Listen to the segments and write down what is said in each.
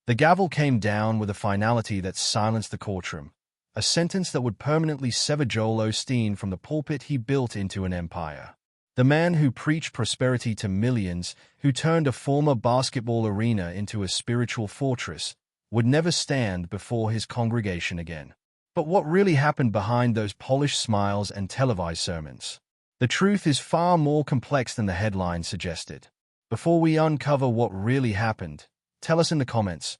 The gavel came down with a finality that silenced the courtroom, a sentence that would permanently sever Joel Osteen from the pulpit he built into an empire. The man who preached prosperity to millions, who turned a former basketball arena into a spiritual fortress, would never stand before his congregation again. But what really happened behind those polished smiles and televised sermons? The truth is far more complex than the headline suggested. Before we uncover what really happened, tell us in the comments,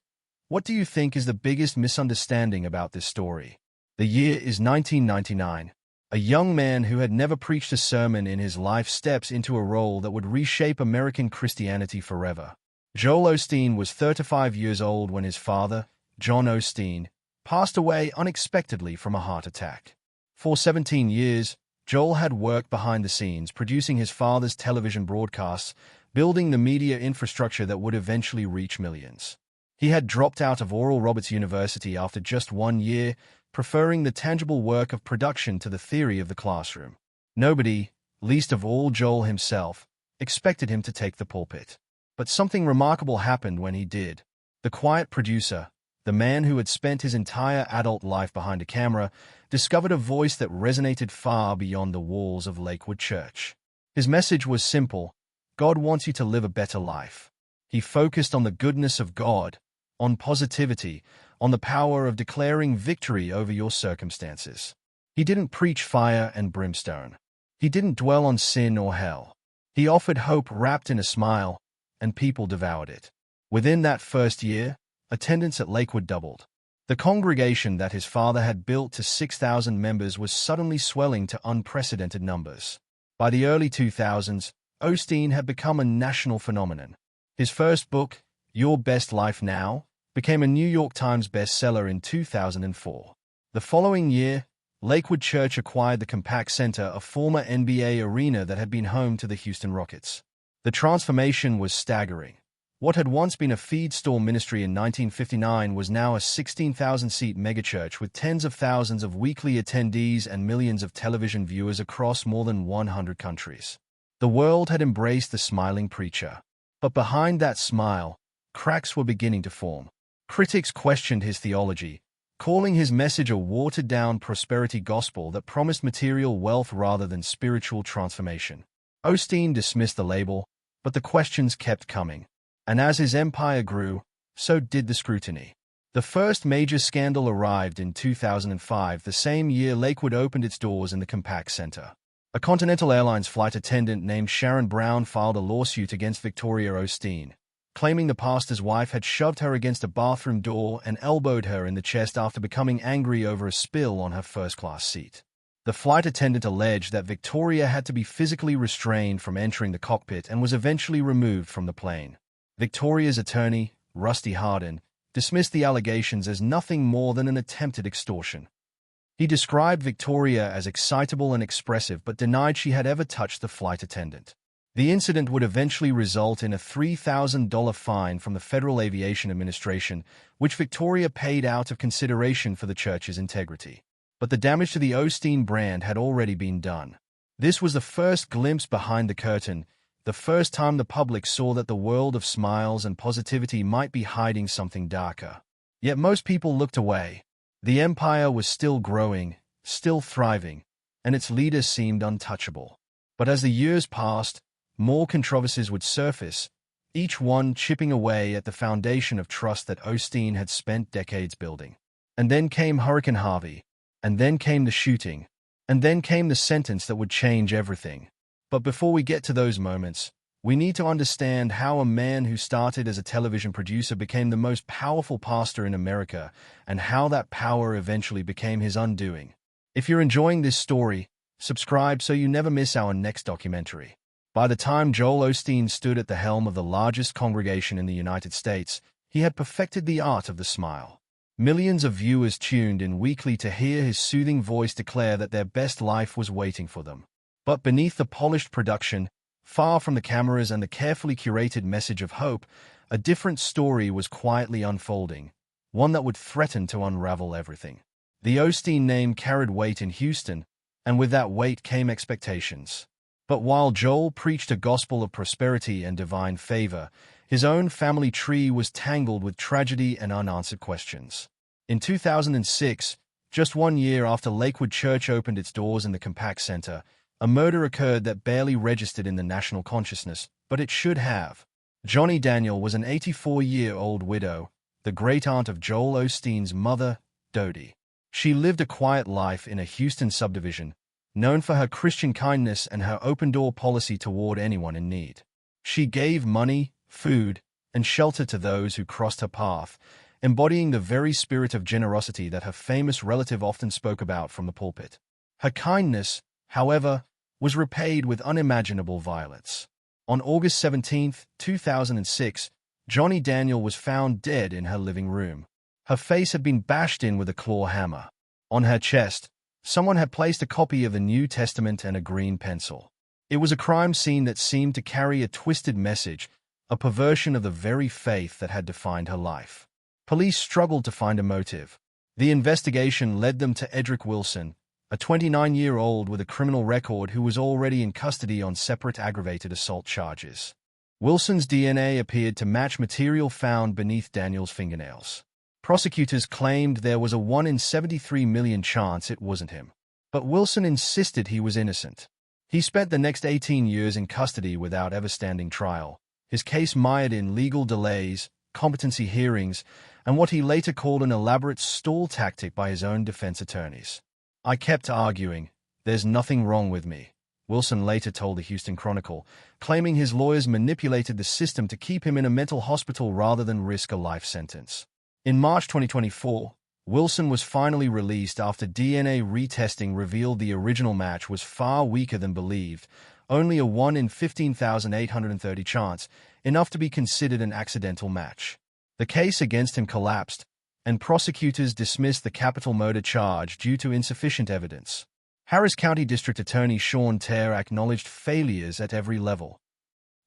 what do you think is the biggest misunderstanding about this story? The year is 1999. A young man who had never preached a sermon in his life steps into a role that would reshape American Christianity forever. Joel Osteen was 35 years old when his father, John Osteen, passed away unexpectedly from a heart attack. For 17 years, Joel had worked behind the scenes, producing his father's television broadcasts, building the media infrastructure that would eventually reach millions. He had dropped out of Oral Roberts University after just 1 year, preferring the tangible work of production to the theory of the classroom. Nobody, least of all Joel himself, expected him to take the pulpit. But something remarkable happened when he did. The quiet producer, the man who had spent his entire adult life behind a camera, discovered a voice that resonated far beyond the walls of Lakewood Church. His message was simple: God wants you to live a better life. He focused on the goodness of God, on positivity, on the power of declaring victory over your circumstances. He didn't preach fire and brimstone. He didn't dwell on sin or hell. He offered hope wrapped in a smile, and people devoured it. Within that first year, attendance at Lakewood doubled. The congregation that his father had built to 6,000 members was suddenly swelling to unprecedented numbers. By the early 2000s, Osteen had become a national phenomenon. His first book, Your Best Life Now, became a New York Times bestseller in 2004. The following year, Lakewood Church acquired the Compaq Center, a former NBA arena that had been home to the Houston Rockets. The transformation was staggering. What had once been a feed store ministry in 1959 was now a 16,000-seat megachurch with tens of thousands of weekly attendees and millions of television viewers across more than 100 countries. The world had embraced the smiling preacher. But behind that smile, cracks were beginning to form. Critics questioned his theology, calling his message a watered-down prosperity gospel that promised material wealth rather than spiritual transformation. Osteen dismissed the label, but the questions kept coming. And as his empire grew, so did the scrutiny. The first major scandal arrived in 2005, the same year Lakewood opened its doors in the Compaq Center. A Continental Airlines flight attendant named Sharon Brown filed a lawsuit against Victoria Osteen, claiming the pastor's wife had shoved her against a bathroom door and elbowed her in the chest after becoming angry over a spill on her first-class seat. The flight attendant alleged that Victoria had to be physically restrained from entering the cockpit and was eventually removed from the plane. Victoria's attorney, Rusty Hardin, dismissed the allegations as nothing more than an attempted extortion. He described Victoria as excitable and expressive but denied she had ever touched the flight attendant. The incident would eventually result in a $3,000 fine from the Federal Aviation Administration, which Victoria paid out of consideration for the church's integrity. But the damage to the Osteen brand had already been done. This was the first glimpse behind the curtain, the first time the public saw that the world of smiles and positivity might be hiding something darker. Yet most people looked away. The empire was still growing, still thriving, and its leaders seemed untouchable. But as the years passed, more controversies would surface, each one chipping away at the foundation of trust that Osteen had spent decades building. And then came Hurricane Harvey, and then came the shooting, and then came the sentence that would change everything. But before we get to those moments, we need to understand how a man who started as a television producer became the most powerful pastor in America, and how that power eventually became his undoing. If you're enjoying this story, subscribe so you never miss our next documentary. By the time Joel Osteen stood at the helm of the largest congregation in the United States, he had perfected the art of the smile. Millions of viewers tuned in weekly to hear his soothing voice declare that their best life was waiting for them. But beneath the polished production, far from the cameras and the carefully curated message of hope, a different story was quietly unfolding, one that would threaten to unravel everything. The Osteen name carried weight in Houston, and with that weight came expectations. But while Joel preached a gospel of prosperity and divine favor, His own family tree was tangled with tragedy and unanswered questions. In 2006, just 1 year after Lakewood Church opened its doors in the Compaq Center, a murder occurred that barely registered in the national consciousness, but it should have. Johnny Daniel was an 84-year-old widow, the great-aunt of Joel Osteen's mother, Dodie. She lived a quiet life in a Houston subdivision, known for her Christian kindness and her open-door policy toward anyone in need. She gave money, food, and shelter to those who crossed her path, embodying the very spirit of generosity that her famous relative often spoke about from the pulpit. Her kindness, however, was repaid with unimaginable violence. On August 17, 2006, Johnny Daniel was found dead in her living room. Her face had been bashed in with a claw hammer. On her chest, someone had placed a copy of the New Testament and a green pencil. It was a crime scene that seemed to carry a twisted message, a perversion of the very faith that had defined her life. Police struggled to find a motive. The investigation led them to Edric Wilson, a 29-year-old with a criminal record who was already in custody on separate aggravated assault charges. Wilson's DNA appeared to match material found beneath Daniel's fingernails. Prosecutors claimed there was a 1 in 73 million chance it wasn't him. But Wilson insisted he was innocent. He spent the next 18 years in custody without ever standing trial, his case mired in legal delays, competency hearings, and what he later called an elaborate stall tactic by his own defense attorneys. "I kept arguing, there's nothing wrong with me," Wilson later told the Houston Chronicle, claiming his lawyers manipulated the system to keep him in a mental hospital rather than risk a life sentence. In March 2024, Wilson was finally released after DNA retesting revealed the original match was far weaker than believed, only a 1 in 15,830 chance, enough to be considered an accidental match. The case against him collapsed, and prosecutors dismissed the capital murder charge due to insufficient evidence. Harris County District Attorney Sean Terr acknowledged failures at every level.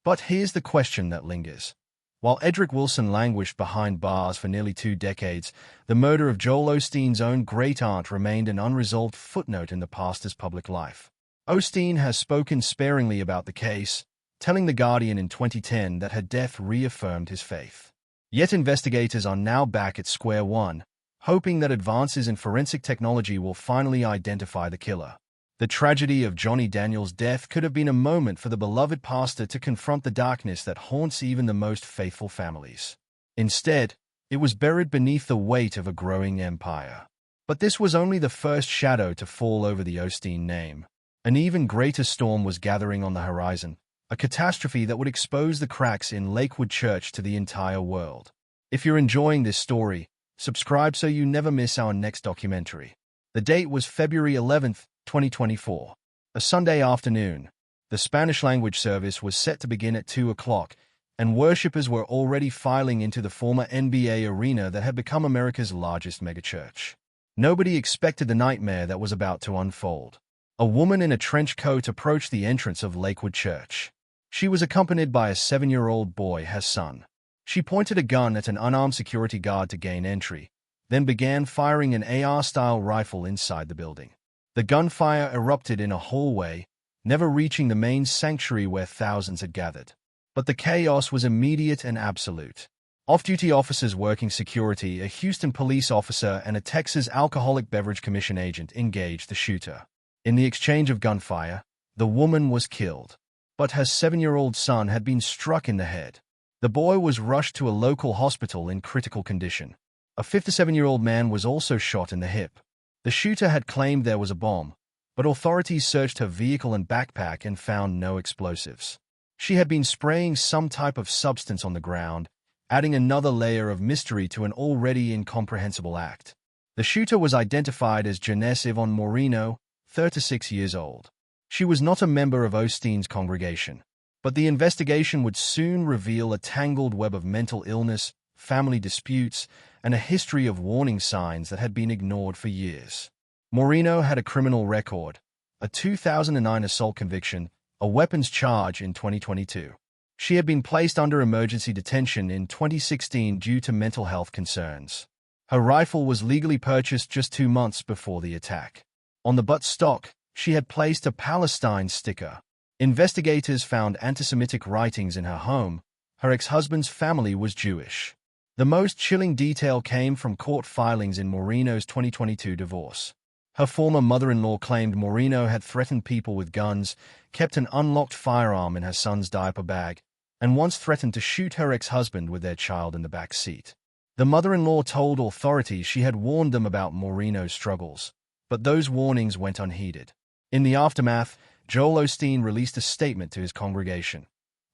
But here's the question that lingers. While Edric Wilson languished behind bars for nearly 2 decades, the murder of Joel Osteen's own great-aunt remained an unresolved footnote in the pastor's public life. Osteen has spoken sparingly about the case, telling The Guardian in 2010 that her death reaffirmed his faith. Yet investigators are now back at square one, hoping that advances in forensic technology will finally identify the killer. The tragedy of Johnny Daniel's death could have been a moment for the beloved pastor to confront the darkness that haunts even the most faithful families. Instead, it was buried beneath the weight of a growing empire. But this was only the first shadow to fall over the Osteen name. An even greater storm was gathering on the horizon, a catastrophe that would expose the cracks in Lakewood Church to the entire world. If you're enjoying this story, subscribe so you never miss our next documentary. The date was February 11th, 2024. A Sunday afternoon. The Spanish-language service was set to begin at 2 o'clock, and worshippers were already filing into the former NBA arena that had become America's largest megachurch. Nobody expected the nightmare that was about to unfold. A woman in a trench coat approached the entrance of Lakewood Church. She was accompanied by a 7-year-old boy, her son. She pointed a gun at an unarmed security guard to gain entry, then began firing an AR-style rifle inside the building. The gunfire erupted in a hallway, never reaching the main sanctuary where thousands had gathered. But the chaos was immediate and absolute. Off-duty officers working security, a Houston police officer, and a Texas Alcoholic Beverage Commission agent engaged the shooter. In the exchange of gunfire, the woman was killed, but her 7-year-old son had been struck in the head. The boy was rushed to a local hospital in critical condition. A 57-year-old man was also shot in the hip. The shooter had claimed there was a bomb, but authorities searched her vehicle and backpack and found no explosives. She had been spraying some type of substance on the ground, adding another layer of mystery to an already incomprehensible act. The shooter was identified as Janice Yvonne Moreno, 36 years old. She was not a member of Osteen's congregation, but the investigation would soon reveal a tangled web of mental illness, family disputes, and a history of warning signs that had been ignored for years. Moreno had a criminal record, a 2009 assault conviction, a weapons charge in 2022. She had been placed under emergency detention in 2016 due to mental health concerns. Her rifle was legally purchased just 2 months before the attack. On the buttstock, she had placed a Palestine sticker. Investigators found anti-Semitic writings in her home, Her ex-husband's family was Jewish. The most chilling detail came from court filings in Moreno's 2022 divorce. Her former mother-in-law claimed Moreno had threatened people with guns, kept an unlocked firearm in her son's diaper bag, and once threatened to shoot her ex-husband with their child in the back seat. The mother-in-law told authorities she had warned them about Moreno's struggles, but those warnings went unheeded. In the aftermath, Joel Osteen released a statement to his congregation.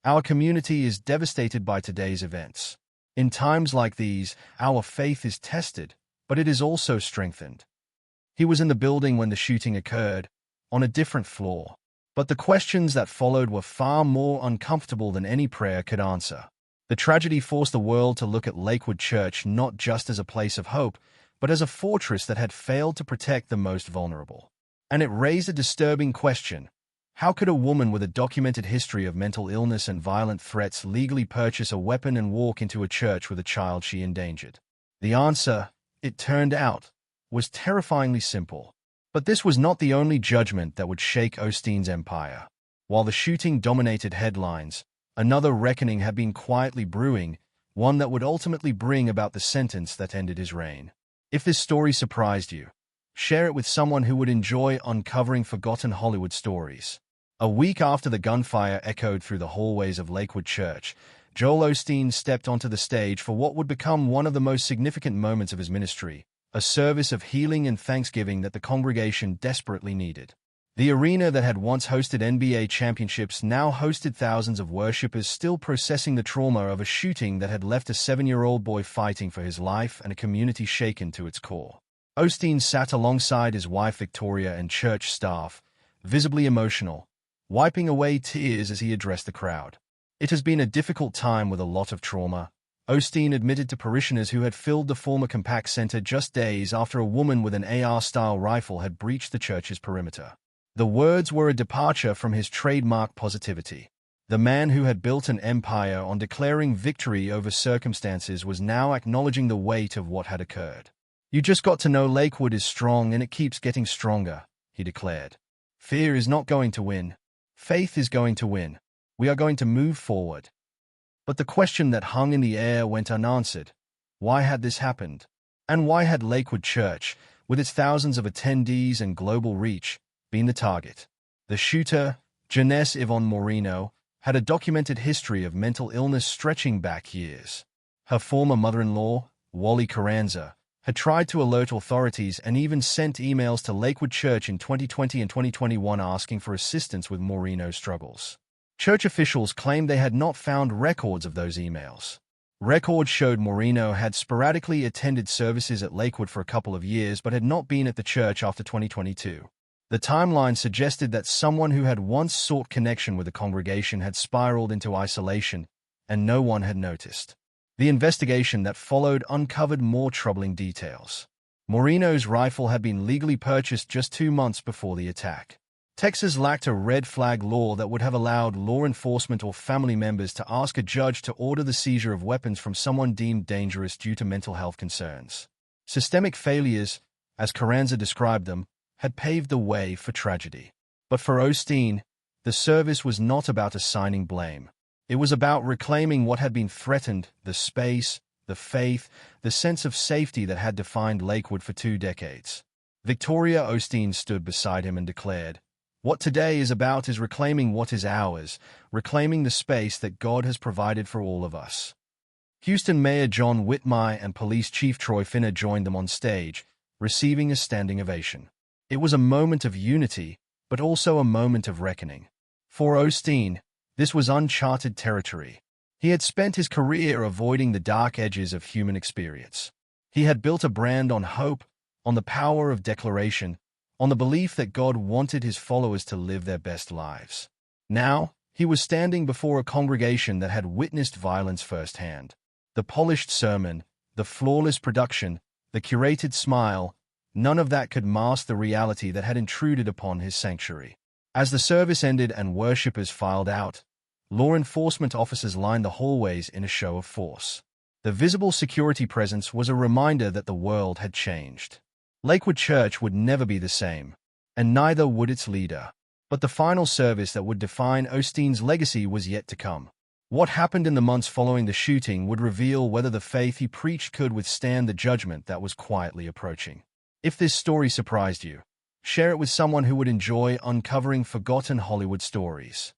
"Our community is devastated by today's events. In times like these, our faith is tested, but it is also strengthened." He was in the building when the shooting occurred, on a different floor. But the questions that followed were far more uncomfortable than any prayer could answer. The tragedy forced the world to look at Lakewood Church not just as a place of hope, but as a fortress that had failed to protect the most vulnerable. And it raised a disturbing question. How could a woman with a documented history of mental illness and violent threats legally purchase a weapon and walk into a church with a child she endangered? The answer, it turned out, was terrifyingly simple. But this was not the only judgment that would shake Osteen's empire. While the shooting dominated headlines, another reckoning had been quietly brewing, one that would ultimately bring about the sentence that ended his reign. If this story surprised you, share it with someone who would enjoy uncovering forgotten Hollywood stories. A week after the gunfire echoed through the hallways of Lakewood Church, Joel Osteen stepped onto the stage for what would become one of the most significant moments of his ministry, a service of healing and thanksgiving that the congregation desperately needed. The arena that had once hosted NBA championships now hosted thousands of worshippers still processing the trauma of a shooting that had left a 7-year-old boy fighting for his life and a community shaken to its core. Osteen sat alongside his wife Victoria and church staff, visibly emotional, wiping away tears as he addressed the crowd. "It has been a difficult time with a lot of trauma," Osteen admitted to parishioners who had filled the former Compact Center just days after a woman with an AR-style rifle had breached the church's perimeter. The words were a departure from his trademark positivity. The man who had built an empire on declaring victory over circumstances was now acknowledging the weight of what had occurred. "You just got to know Lakewood is strong and it keeps getting stronger," he declared. "Fear is not going to win. Faith is going to win. We are going to move forward." But the question that hung in the air went unanswered. Why had this happened? And why had Lakewood Church, with its thousands of attendees and global reach, been the target? The shooter, Janice Yvonne Moreno, had a documented history of mental illness stretching back years. Her former mother-in-law, Wally Carranza, had tried to alert authorities and even sent emails to Lakewood Church in 2020 and 2021 asking for assistance with Moreno's struggles. Church officials claimed they had not found records of those emails. Records showed Moreno had sporadically attended services at Lakewood for a couple of years but had not been at the church after 2022. The timeline suggested that someone who had once sought connection with the congregation had spiraled into isolation, and no one had noticed. The investigation that followed uncovered more troubling details. Moreno's rifle had been legally purchased just 2 months before the attack. Texas lacked a red flag law that would have allowed law enforcement or family members to ask a judge to order the seizure of weapons from someone deemed dangerous due to mental health concerns. Systemic failures, as Carranza described them, had paved the way for tragedy. But for Osteen, the service was not about assigning blame. It was about reclaiming what had been threatened, the space, the faith, the sense of safety that had defined Lakewood for 2 decades. Victoria Osteen stood beside him and declared, "What today is about is reclaiming what is ours, reclaiming the space that God has provided for all of us." Houston Mayor John Whitmire and Police Chief Troy Finner joined them on stage, receiving a standing ovation. It was a moment of unity, but also a moment of reckoning. For Osteen, this was uncharted territory. He had spent his career avoiding the dark edges of human experience. He had built a brand on hope, on the power of declaration, on the belief that God wanted his followers to live their best lives. Now, he was standing before a congregation that had witnessed violence firsthand. The polished sermon, the flawless production, the curated smile, none of that could mask the reality that had intruded upon his sanctuary. As the service ended and worshippers filed out, law enforcement officers lined the hallways in a show of force. The visible security presence was a reminder that the world had changed. Lakewood Church would never be the same, and neither would its leader. But the final service that would define Osteen's legacy was yet to come. What happened in the months following the shooting would reveal whether the faith he preached could withstand the judgment that was quietly approaching. If this story surprised you, share it with someone who would enjoy uncovering forgotten Hollywood stories.